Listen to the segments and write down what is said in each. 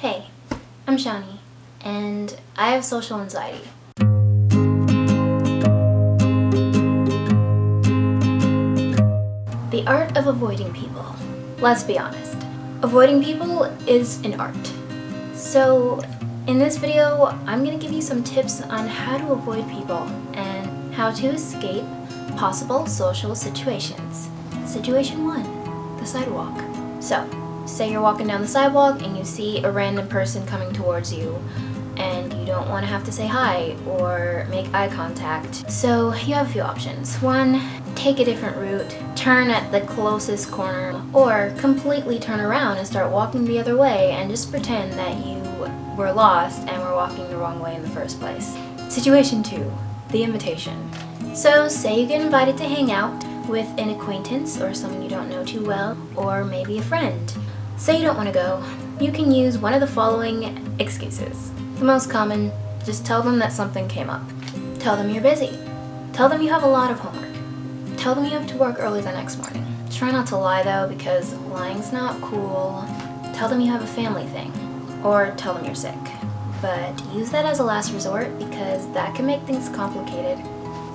Hey, I'm Shani, and I have social anxiety. The art of avoiding people. Let's be honest. Avoiding people is an art. So, in this video, I'm going to give you some tips on how to avoid people and how to escape possible social situations. Situation 1, the sidewalk. So, say you're walking down the sidewalk and you see a random person coming towards you and you don't want to have to say hi or make eye contact. So you have a few options. 1, take a different route, turn at the closest corner, or completely turn around and start walking the other way and just pretend that you were lost and were walking the wrong way in the first place. Situation 2, the invitation. So say you get invited to hang out with an acquaintance or someone you don't know too well, or maybe a friend. Say you don't want to go, you can use one of the following excuses. The most common, just tell them that something came up. Tell them you're busy. Tell them you have a lot of homework. Tell them you have to work early the next morning. Try not to lie though, because lying's not cool. Tell them you have a family thing, or tell them you're sick. But use that as a last resort because that can make things complicated.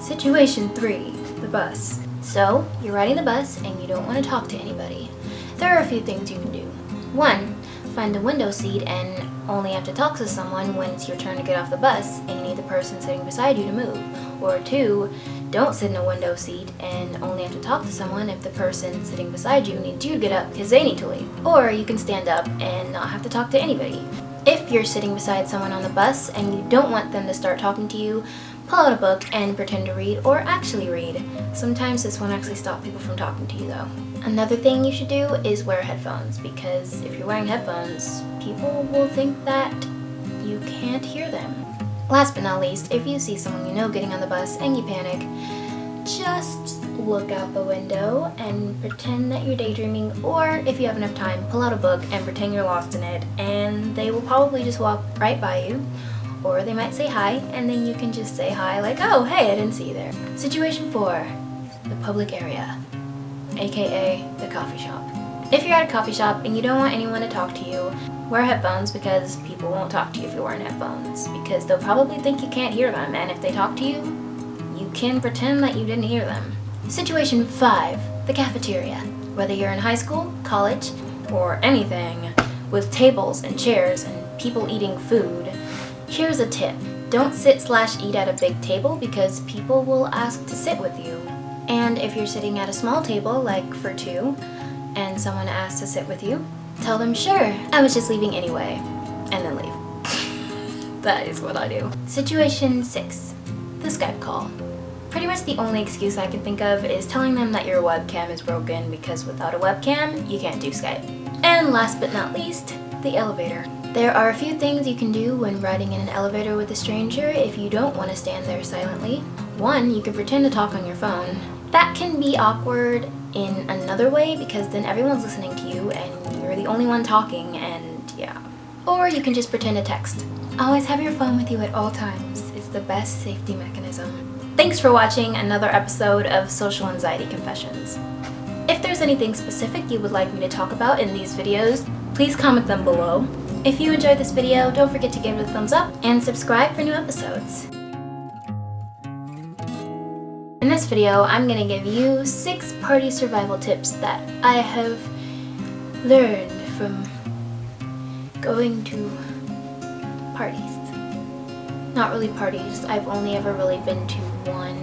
Situation 3, the bus. So, you're riding the bus and you don't want to talk to anybody. There are a few things you can do. 1, find a window seat and only have to talk to someone when it's your turn to get off the bus and you need the person sitting beside you to move. Or 2, don't sit in a window seat and only have to talk to someone if the person sitting beside you needs you to get up because they need to leave. Or you can stand up and not have to talk to anybody. If you're sitting beside someone on the bus and you don't want them to start talking to you, pull out a book and pretend to read, or actually read. Sometimes this won't actually stop people from talking to you though. Another thing you should do is wear headphones, because if you're wearing headphones, people will think that you can't hear them. Last but not least, if you see someone you know getting on the bus and you panic, just look out the window and pretend that you're daydreaming, or if you have enough time, pull out a book and pretend you're lost in it, and they will probably just walk right by you. Or they might say hi, and then you can just say hi like, oh, hey, I didn't see you there. Situation 4, the public area, aka the coffee shop. If you're at a coffee shop and you don't want anyone to talk to you, wear headphones, because people won't talk to you if you're wearing headphones, because they'll probably think you can't hear them, and if they talk to you, you can pretend that you didn't hear them. Situation 5, the cafeteria. Whether you're in high school, college, or anything with tables and chairs and people eating food, here's a tip. Don't sit/eat at a big table because people will ask to sit with you. And if you're sitting at a small table, like for 2, and someone asks to sit with you, tell them, sure, I was just leaving anyway, and then leave. That is what I do. Situation 6, the Skype call. Pretty much the only excuse I can think of is telling them that your webcam is broken, because without a webcam, you can't do Skype. And last but not least, the elevator. There are a few things you can do when riding in an elevator with a stranger if you don't want to stand there silently. 1, you can pretend to talk on your phone. That can be awkward in another way, because then everyone's listening to you and you're the only one talking, and yeah. Or you can just pretend to text. Always have your phone with you at all times. It's the best safety mechanism. Thanks for watching another episode of Social Anxiety Confessions. If there's anything specific you would like me to talk about in these videos, please comment them below. If you enjoyed this video, don't forget to give it a thumbs up and subscribe for new episodes. In this video, I'm going to give you 6 party survival tips that I have learned from going to parties. Not really parties, I've only ever really been to one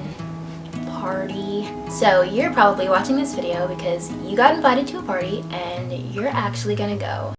party. So you're probably watching this video because you got invited to a party and you're actually gonna go.